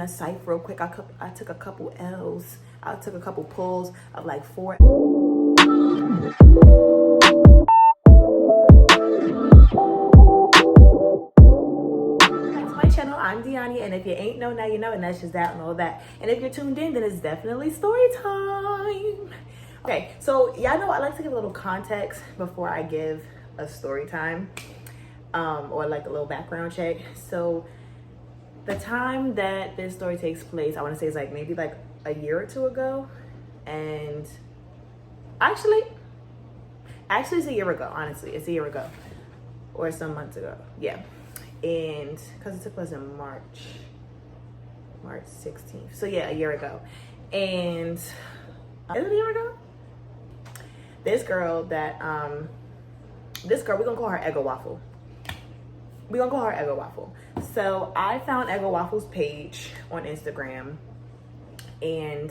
A site real quick. I took a couple L's. I took a couple pulls of like 4. Back to my channel. I'm Deanee, and if you ain't know, now you know, and that's just that and all that. And if you're tuned in, then it's definitely story time. Okay, so y'all know I like to give a little context before I give a story time, or like a little background check. So the time that this story takes place, I want to say is like maybe like a year or two ago. And actually it's a year ago. Honestly, it's a year ago or some months ago. Yeah. And because it took place in March 16th. So yeah, a year ago. And is it a year ago? This girl, we're gonna call her Eggo Waffle. We're gonna call her Eggo Waffle. So I found Eggo Waffle's page on Instagram, and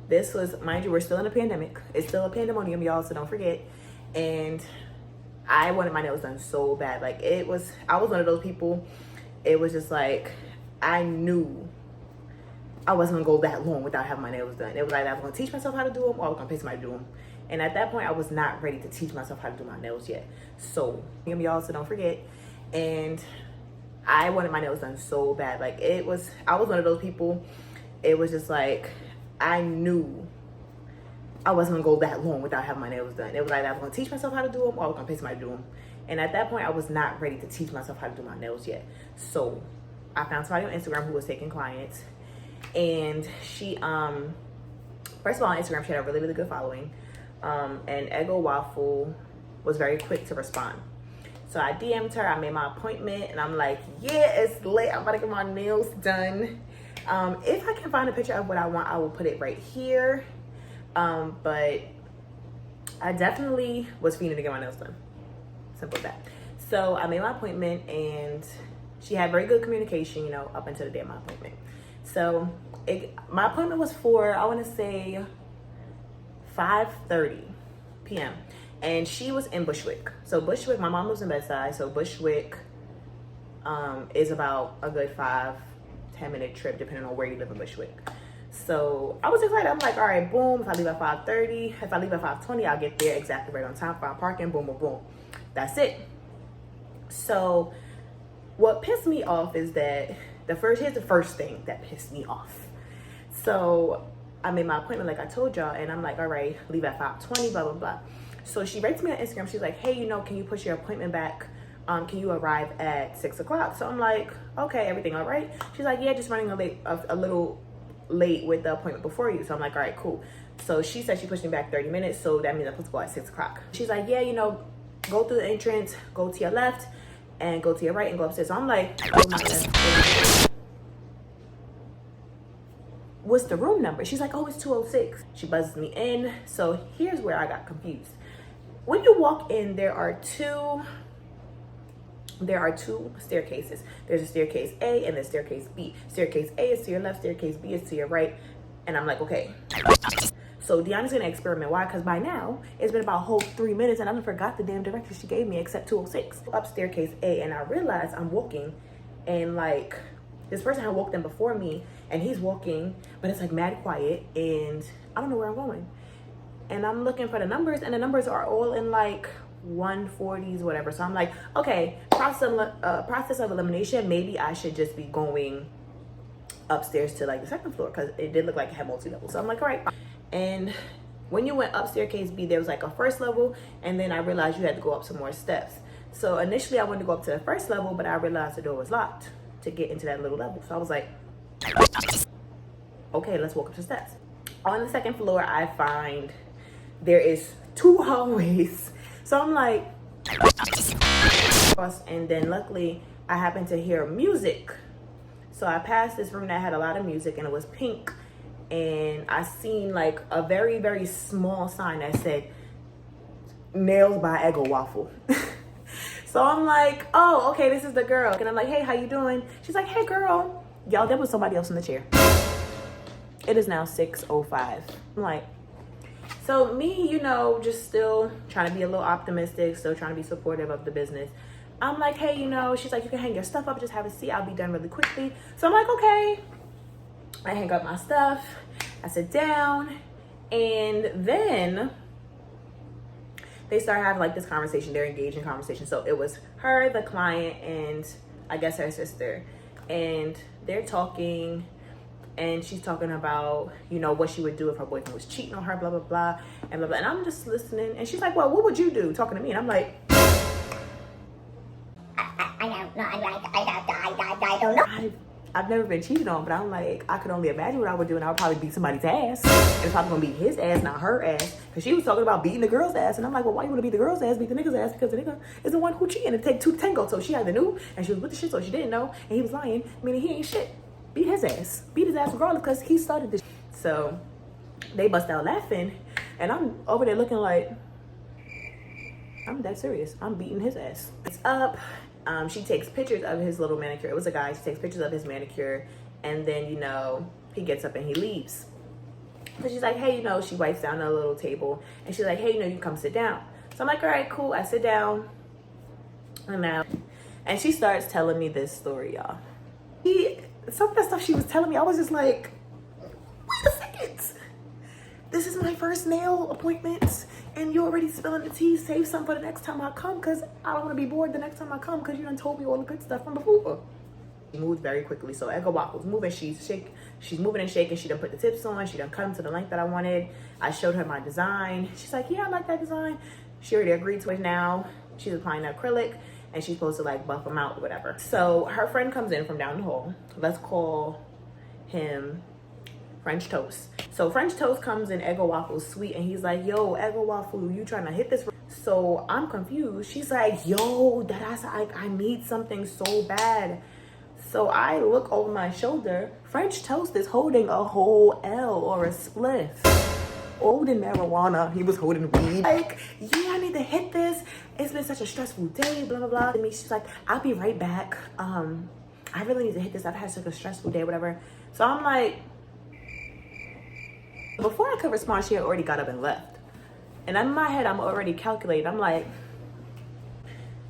this was, mind you, we're still in a pandemic. It's still a pandemonium, y'all, so don't forget. And I wanted my nails done so bad. Like I was one of those people, it was just like, I knew I wasn't gonna go that long without having my nails done. It was like I was gonna teach myself how to do them, or I was gonna pay somebody to do them. And at that point, I was not ready to teach myself how to do my nails yet. So, y'all, so don't forget. And I wanted my nails done so bad. Like I was one of those people, it was just like, I knew I wasn't gonna go that long without having my nails done. It was like I was gonna teach myself how to do them, or I was gonna pay somebody to do them. And at that point, I was not ready to teach myself how to do my nails yet. So I found somebody on Instagram who was taking clients, and she, first of all, on Instagram, she had a really, really good following. And Eggo Waffle was very quick to respond. So I DM'd her, I made my appointment, and I'm like, yeah, it's late, I'm about to get my nails done. If I can find a picture of what I want, I will put it right here. But I definitely was fiending to get my nails done. Simple as that. So I made my appointment, and she had very good communication, you know, up until the day of my appointment. So my appointment was for, I want to say 5:30 p.m. And she was in Bushwick. So Bushwick, my mom lives in Bedside, so Bushwick is about a good 5-10 minute trip depending on where you live in Bushwick. So I was excited. I'm like, all right, boom, if I leave at 5:30, if I leave at 5:20, I'll get there exactly right on time, find parking, boom, boom, boom. That's it. So what pissed me off is that here's the first thing that pissed me off. So I made my appointment like I told y'all, and I'm like, all right, leave at 5:20, blah, blah, blah. So she writes me on Instagram. She's like, hey, you know, can you push your appointment back? Can you arrive at 6 o'clock? So I'm like, okay, everything all right? She's like, yeah, just running a little late with the appointment before you. So I'm like, all right, cool. So she said she pushed me back 30 minutes. So that means I'm supposed to go at 6 o'clock. She's like, yeah, you know, go through the entrance, go to your left, and go to your right and go upstairs. So I'm like, oh my God. What's the room number? She's like, oh, it's 206. She buzzes me in. So here's where I got confused. When you walk in, there are two staircases. There's a staircase A and there's staircase B. Staircase A is to your left, staircase B is to your right. And I'm like, okay. So Deanna's gonna experiment. Why? Because by now, it's been about a whole 3 minutes and I done forgot the damn directions she gave me except 206. Up staircase A, and I realized I'm walking, and like this person had walked in before me, and he's walking, but it's like mad quiet, and I don't know where I'm going. And I'm looking for the numbers, and the numbers are all in like 140s, whatever. So I'm like, okay, process of elimination. Maybe I should just be going upstairs to like the second floor, because it did look like it had multi-level. So I'm like, all right. And when you went up staircase B, there was like a first level, and then I realized you had to go up some more steps. So initially I wanted to go up to the first level, but I realized the door was locked to get into that little level. So I was like, okay, let's walk up the steps. On the second floor, I find there is 2 hallways. So I'm like, and then luckily I happened to hear music. So I passed this room that had a lot of music, and it was pink. And I seen like a very, very small sign that said nails by Eggo Waffle. So I'm like, oh, okay, this is the girl. And I'm like, hey, how you doing? She's like, hey girl. Y'all, there was somebody else in the chair. It is now 6:05. I'm like, so me, you know, just still trying to be a little optimistic, still trying to be supportive of the business. I'm like, hey, you know, she's like, you can hang your stuff up, just have a seat. I'll be done really quickly. So I'm like, okay. I hang up my stuff, I sit down, and then they start having like this conversation. They're engaged in conversation. So it was her, the client, and I guess her sister. And they're talking, and she's talking about, you know, what she would do if her boyfriend was cheating on her, blah, blah, blah, and blah, blah. And I'm just listening. And she's like, well, what would you do? Talking to me. And I'm like, I don't know. I've never been cheated on, but I'm like, I could only imagine what I would do, and I would probably beat somebody's ass. And it's probably gonna beat his ass, not her ass. Because she was talking about beating the girl's ass. And I'm like, well, why you wanna beat the girl's ass? Beat the nigga's ass, because the nigga is the one who cheated. And take two to tango. So she either knew, and she was with the shit, so she didn't know. And he was lying, meaning he ain't shit. Beat his ass. Beat his ass regardless, because he started this. So they bust out laughing. And I'm over there looking like, I'm that serious. I'm beating his ass. It's up. She takes pictures of his little manicure. It was a guy. She takes pictures of his manicure, and then, you know, he gets up and he leaves. So she's like, hey, you know, she wipes down a little table, and she's like, hey, you know, you come sit down. So I'm like, all right, cool. I sit down, and she starts telling me this story, y'all. Some of the stuff she was telling me, I was just like, wait a second. This is my first nail appointment, and you're already spilling the tea. Save some for the next time I come, because I don't want to be bored the next time I come, because you done told me all the good stuff from before. She moved very quickly. So Edgar Waffle's moving. She's moving and shaking. She done put the tips on. She done cut them to the length that I wanted. I showed her my design. She's like, yeah, I like that design. She already agreed to it now. She's applying acrylic, and she's supposed to like buff them out or whatever. So her friend comes in from down the hall. Let's call him French Toast. So French Toast comes in Eggo Waffle's suite, and he's like, yo, Eggo Waffle, you trying to hit this? So I'm confused. She's like, yo, I need something so bad. So I look over my shoulder. French Toast is holding a whole L or a spliff. Holding marijuana. He was holding weed. Like, yeah, I need to hit this. It's been such a stressful day, blah, blah, blah. And she's like, I'll be right back. I really need to hit this. I've had such a stressful day, whatever. So I'm like, before I could respond, she had already got up and left. And in my head, I'm already calculating. I'm like,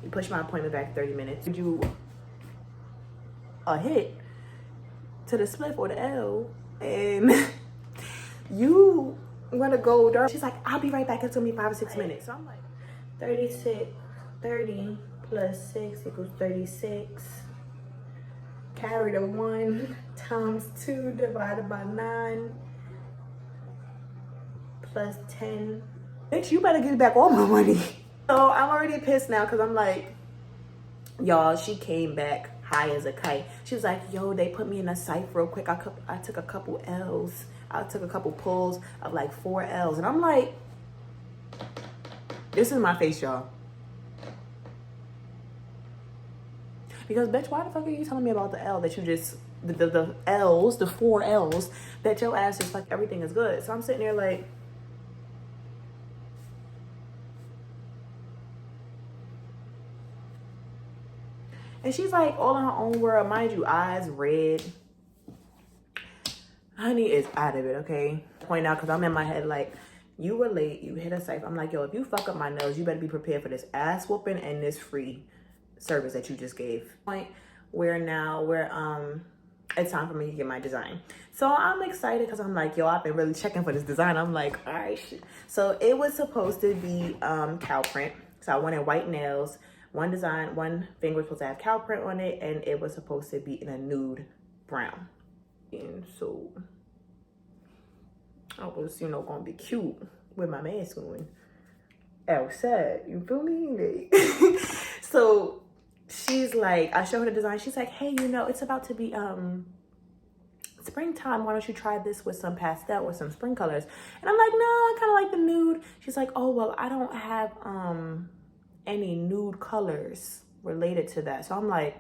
you push my appointment back 30 minutes. Did you a hit to the spliff or the L, and you want to go dark? She's like, I'll be right back. It took me 5 or 6 minutes. So I'm like, 30 plus 6 equals 36. Carry the 1 times 2 divided by 9 plus 10. Bitch, you better give me back all my money. So I'm already pissed now, because I'm like, y'all, she came back high as a kite. She was like, yo, they put me in a psych real quick. I took a couple L's. I took a couple pulls of like 4 L's. And I'm like, this is my face, y'all. Because, bitch, why the fuck are you telling me about the L that you just, the L's, the 4 L's, that your ass is like, everything is good. So I'm sitting there like, and she's like all in her own world. Mind you, eyes red. Honey is out of it, okay? Point out, because I'm in my head like, you were late, you hit a safe. I'm like, yo, if you fuck up my nails, you better be prepared for this ass whooping and this free service that you just gave. Point where now it's time for me to get my design. So I'm excited, because I'm like, yo, I've been really checking for this design. I'm like, all right, shit. So it was supposed to be cow print. So I wanted white nails. One design, one finger was supposed to have cow print on it, and it was supposed to be in a nude brown. And so I was, you know, gonna be cute with my mask on outside. You feel me? So she's like, I show her the design. She's like, hey, you know, it's about to be springtime. Why don't you try this with some pastel or some spring colors? And I'm like, no, I kind of like the nude. She's like, oh, well, I don't have any nude colors related to that. So I'm like,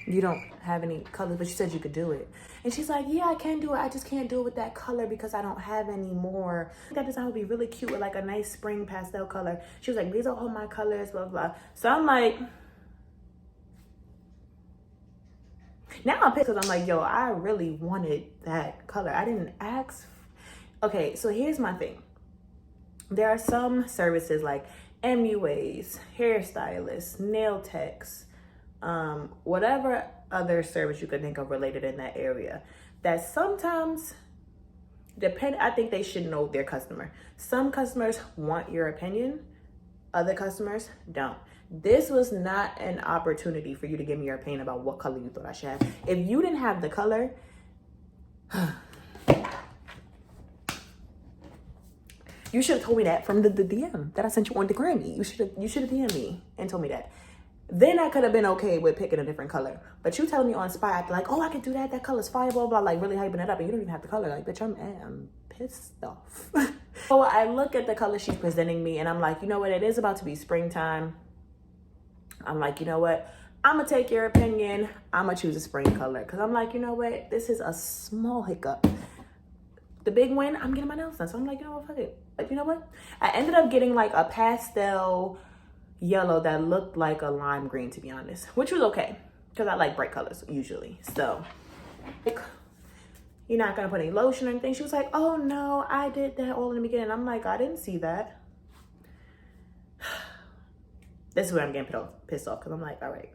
you don't have any colors, but you said you could do it. And she's like, yeah, I can do it. I just can't do it with that color because I don't have any more. That design would be really cute with like a nice spring pastel color. She was like, these are all my colors, blah, blah. So I'm like, now I'm pissed, because I'm like, yo, I really wanted that color. I didn't ask. Okay, so here's my thing. There are some services like MUAs, hairstylists, nail techs, whatever other service you could think of related in that area, that sometimes I think they should know their customer. Some customers want your opinion, other customers don't. This was not an opportunity for you to give me your opinion about what color you thought I should have. If you didn't have the color, you should have told me that from the DM that I sent you on the Grammy. You should have DM'd me and told me that. Then I could have been okay with picking a different color. But you telling me on spot, like, oh, I can do that. That color's fire, blah, blah, like really hyping it up. And you don't even have the color. Like, bitch, I'm pissed off. So I look at the color she's presenting me and I'm like, you know what? It is about to be springtime. I'm like, you know what? I'm going to take your opinion. I'm going to choose a spring color. Because I'm like, you know what? This is a small hiccup. The big win, I'm getting my nails done. So I'm like, you know what? Fuck it. Like, you know what? I ended up getting like a pastel yellow that looked like a lime green, to be honest, which was okay because I like bright colors usually. So like, you're not gonna put any lotion or anything. She was like, oh no, I did that all in the beginning. I'm like, I didn't see that. This is where I'm getting pissed off because I'm like, all right.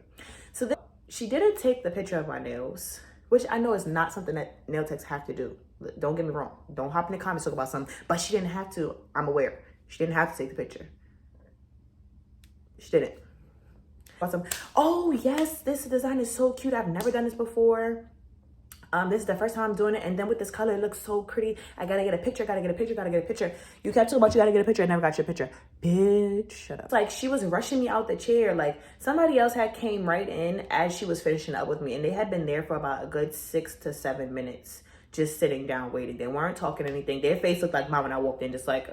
So then she didn't take the picture of my nails, which I know is not something that nail techs have to do. Don't get me wrong, don't hop in the comments talk about something, but she didn't have to. I'm aware she didn't have to take the picture. She didn't. Awesome. Oh yes, this design is so cute. I've never done this before. This is the first time I'm doing it, and then with this color, it looks so pretty. I gotta get a picture, gotta get a picture, gotta get a picture. You kept talking about you gotta get a picture, I never got your picture. Bitch, shut up. It's like she was rushing me out the chair. Like somebody else had came right in as she was finishing up with me, and they had been there for about a good 6 to 7 minutes, just sitting down waiting. They weren't talking anything. Their face looked like mine when I walked in, just like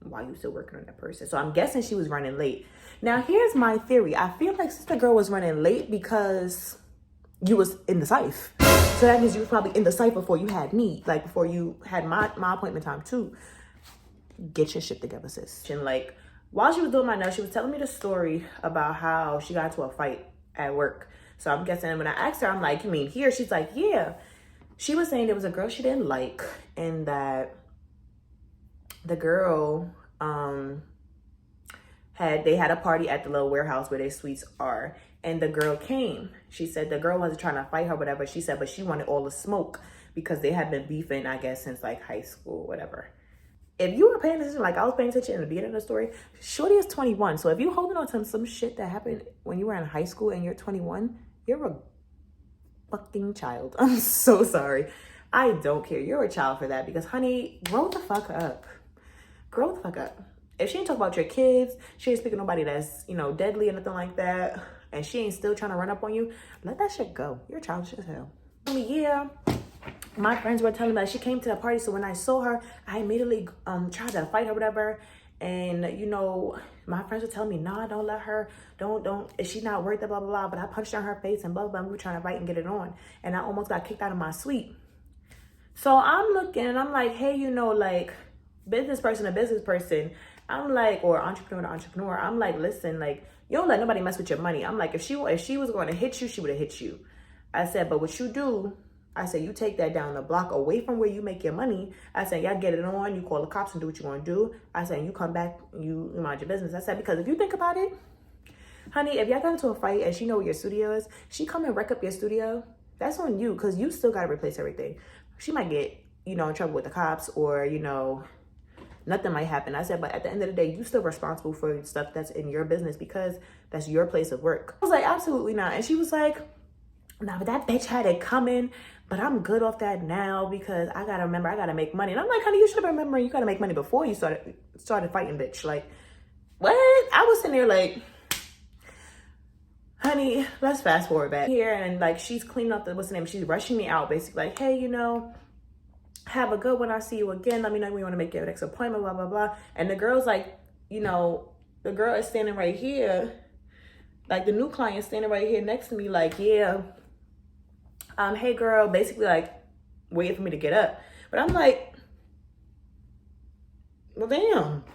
why you still working on that person? So I'm guessing she was running late. Now here's my theory. I feel like Sister Girl was running late because you was in the cypher. So that means you was probably in the cypher before you had me, like before you had my appointment time too. Get your shit together, sis. And like while she was doing my nails, she was telling me the story about how she got into a fight at work. So I'm guessing when I asked her, I'm like, you mean here? She's like, yeah. She was saying there was a girl she didn't like and that the girl they had a party at the little warehouse where their suites are, and the girl came. She said the girl wasn't trying to fight her, whatever. She said, but she wanted all the smoke because they had been beefing, I guess, since like high school, whatever. If you were paying attention, like I was paying attention in the beginning of the story, Shorty is 21. So if you're holding on to some shit that happened when you were in high school and you're 21, you're a fucking child. I'm so sorry. I don't care. You're a child for that because, honey, grow the fuck up. Grow the fuck up. If she ain't talk about your kids, she ain't speaking to nobody that's, you know, deadly or nothing like that, and she ain't still trying to run up on you, let that shit go. You're childish as hell. Yeah, my friends were telling me that she came to the party, so when I saw her, I immediately tried to fight her, whatever. And, you know, my friends were telling me, nah, don't let her, don't, she's not worth it, blah, blah, blah. But I punched her in her face and blah, blah, blah. We were trying to fight and get it on. And I almost got kicked out of my suite. So I'm looking and I'm like, hey, you know, like, business person to business person, I'm like, or entrepreneur to entrepreneur, I'm like, listen, like, you don't let nobody mess with your money. I'm like, if she was going to hit you, she would have hit you. I said, but what you do, I said, you take that down the block away from where you make your money. I said, y'all get it on, you call the cops and do what you want to do. I said, you come back, you mind your business. I said, because if you think about it, honey, if y'all got into a fight and she know where your studio is, she come and wreck up your studio, that's on you, because you still got to replace everything. She might get, you know, in trouble with the cops, or, you know, nothing might happen. I said, but at the end of the day, you still responsible for stuff that's in your business because that's your place of work. I was like, absolutely not. And she was like, nah, but that bitch had it coming, but I'm good off that now because I gotta remember, I gotta make money. And I'm like, honey, you should have been remembering you gotta make money before you started fighting, bitch. Like, what? I was sitting there like, honey, let's fast forward back here. And like, she's cleaning up what's the name? She's rushing me out, basically like, hey, you know, have a good one. I'll see you again. Let me know when you want to make your next appointment, blah, blah, blah. And the girl's like, you know, the girl is standing right here. Like the new client standing right here next to me, like, yeah, hey girl, basically like waiting for me to get up. But I'm like, well, damn.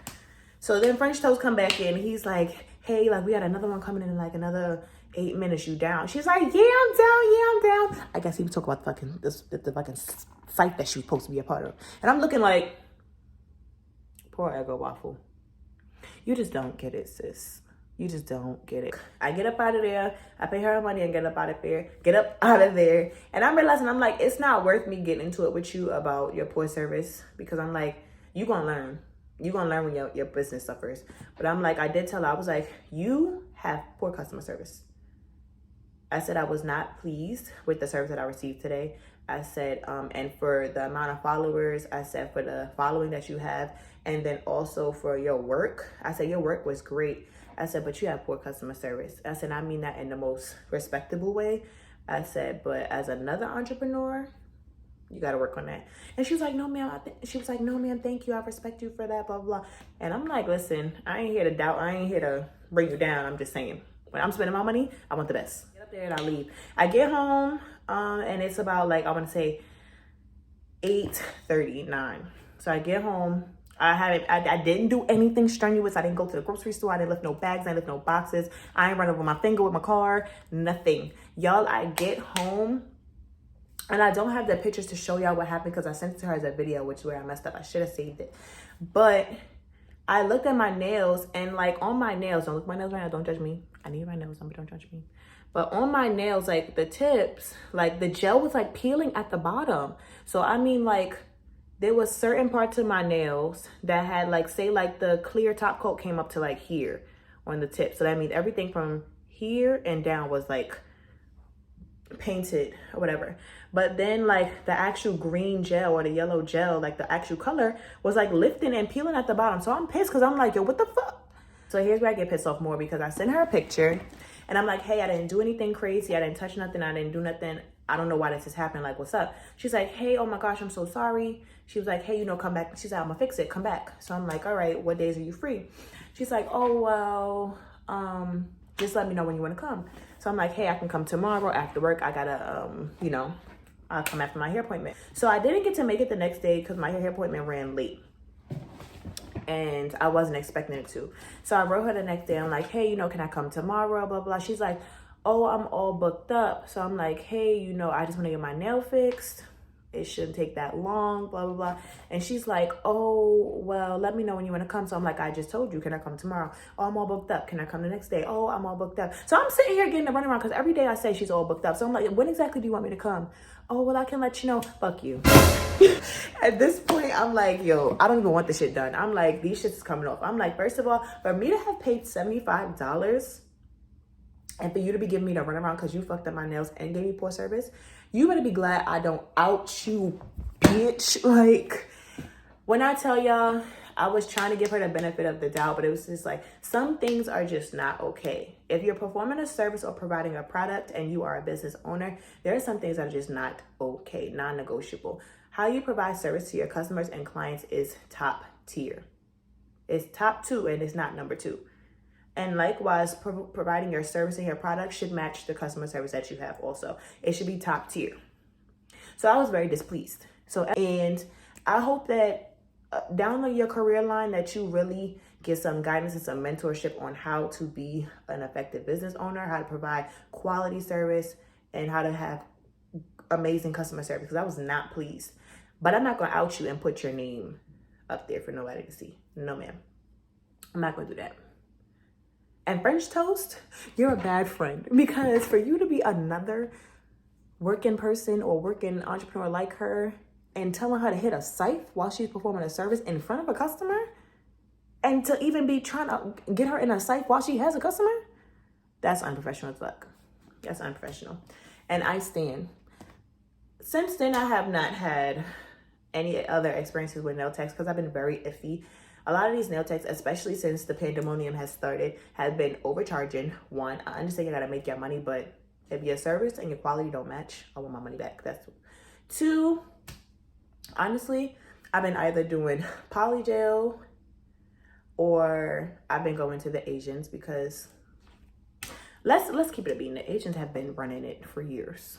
So then French Toast come back in and he's like, hey, like we got another one coming in like another 8 minutes, you down? She's like, yeah, I'm down. I guess he was talking about the fucking site that she was supposed to be a part of. And I'm looking like, poor Eggo Waffle. You just don't get it, sis. You just don't get it. I get up out of there. I pay her money and get up out of there. And I'm realizing, I'm like, it's not worth me getting into it with you about your poor service, because I'm like, you gonna learn. You gonna learn when your business suffers. But I'm like, I did tell her, I was like, you have poor customer service. I said I was not pleased with the service that I received today. I said, and for the amount of followers, I said for the following that you have, and then also for your work. I said, your work was great. I said, but you have poor customer service. I said, I mean that in the most respectable way. I said, but as another entrepreneur, you got to work on that. And she was like, no, ma'am. She was like, no, ma'am, thank you. I respect you for that, blah, blah, blah. And I'm like, listen, I ain't here to doubt. I ain't here to bring you down. I'm just saying, when I'm spending my money, I want the best. Get up there and I leave. I get home, and it's about like, I want to say 8:39. So I get home. I didn't do anything strenuous. I didn't go to the grocery store. I didn't lift no bags. I didn't lift no boxes. I ain't run over my finger with my car. Nothing. Y'all, I get home. And I don't have the pictures to show y'all what happened because I sent it to her as a video, which is where I messed up. I should have saved it. But I looked at my nails, and like on my nails, don't look at my nails right now, don't judge me. I need my nails, don't judge me. But on my nails, like the tips, like the gel was like peeling at the bottom. So I mean, like there was certain parts of my nails that had like, say like the clear top coat came up to like here on the tip. So that means everything from here and down was like painted or whatever. But then like the actual green gel or the yellow gel, like the actual color was like lifting and peeling at the bottom. So I'm pissed because I'm like, yo, what the fuck? So here's where I get pissed off more, because I sent her a picture and I'm like, hey, I didn't do anything crazy. I didn't touch nothing. I didn't do nothing. I don't know why this is happening. Like, what's up? She's like, hey, oh my gosh, I'm so sorry. She was like, hey, come back. She's like, I'm gonna fix it. Come back. So I'm like, all right, what days are you free? She's like, oh, well, just let me know when you want to come. So I'm like, hey, I can come tomorrow after work. I gotta, I'll come after my hair appointment. So I didn't get to make it the next day because my hair appointment ran late. And I wasn't expecting it to. So I wrote her the next day. I'm like, hey, can I come tomorrow? Blah, blah. She's like, oh, I'm all booked up. So I'm like, hey, I just want to get my nail fixed. It shouldn't take that long, blah, blah, blah. And she's like, oh, well, let me know when you want to come. So I'm like, I just told you, can I come tomorrow? Oh, I'm all booked up. Can I come the next day? Oh, I'm all booked up. So I'm sitting here getting the runaround because every day I say she's all booked up. So I'm like, when exactly do you want me to come? Oh, well, I can let you know. Fuck you. At this point, I'm like, yo, I don't even want this shit done. I'm like, these shits is coming off. I'm like, first of all, for me to have paid $75 and for you to be giving me the runaround because you fucked up my nails and gave me poor service, you better be glad I don't out you, bitch. Like, when I tell y'all, I was trying to give her the benefit of the doubt, but it was just like, some things are just not okay. If you're performing a service or providing a product and you are a business owner, there are some things that are just not okay, non-negotiable. How you provide service to your customers and clients is top tier. It's top 2 and it's not number 2. And likewise, providing your service and your product should match the customer service that you have also. It should be top tier. So I was very displeased. And I hope that down your career line that you really get some guidance and some mentorship on how to be an effective business owner, how to provide quality service, and how to have amazing customer service, because I was not pleased. But I'm not going to out you and put your name up there for nobody to see. No, ma'am. I'm not going to do that. And French toast, you're a bad friend, because for you to be another working person or working entrepreneur like her and telling her to hit a scythe while she's performing a service in front of a customer, and to even be trying to get her in a scythe while she has a customer, that's unprofessional as fuck. That's unprofessional. And I stand. Since then, I have not had any other experiences with nail techs because I've been very iffy. A lot of these nail techs, especially since the pandemonium has started, have been overcharging. One, I understand you gotta make your money, but if your service and your quality don't match, I want my money back. That's 2. Honestly, I've been either doing polygel or I've been going to the Asians, because let's keep it a bean. The Asians have been running it for years.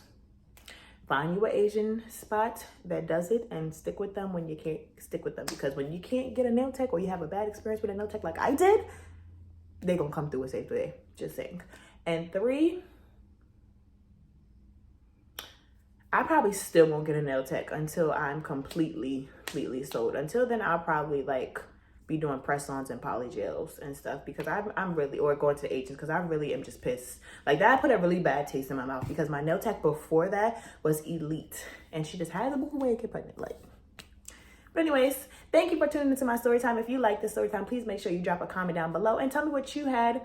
Find you an Asian spot that does it and stick with them when you can't stick with them. Because when you can't get a nail tech or you have a bad experience with a nail tech like I did, they gonna come through and save the day. Just saying. And 3, I probably still won't get a nail tech until I'm completely sold. Until then, I'll probably like be doing press-ons and polygels and stuff, because I'm really, or going to the agents, because I really am just pissed. Like, that put a really bad taste in my mouth, because my nail tech before that was elite, and she just had to move away and get pregnant. Like, but anyways, thank you for tuning into my story time. If you like this story time, please make sure you drop a comment down below and tell me what you had,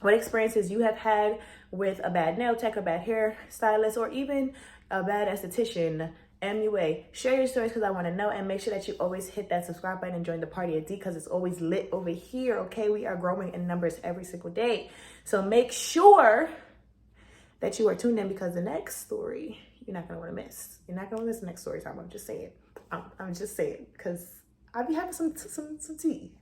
what experiences you have had with a bad nail tech, a bad hair stylist, or even a bad esthetician, MUA. Share your stories, because I want to know, and make sure that you always hit that subscribe button and join the party at D, because it's always lit over here, okay? We are growing in numbers every single day. So make sure that you are tuned in, because the next story, you're not going to want to miss. You're not going to miss the next story time. I'm just saying. I'm just saying, because I be having some tea.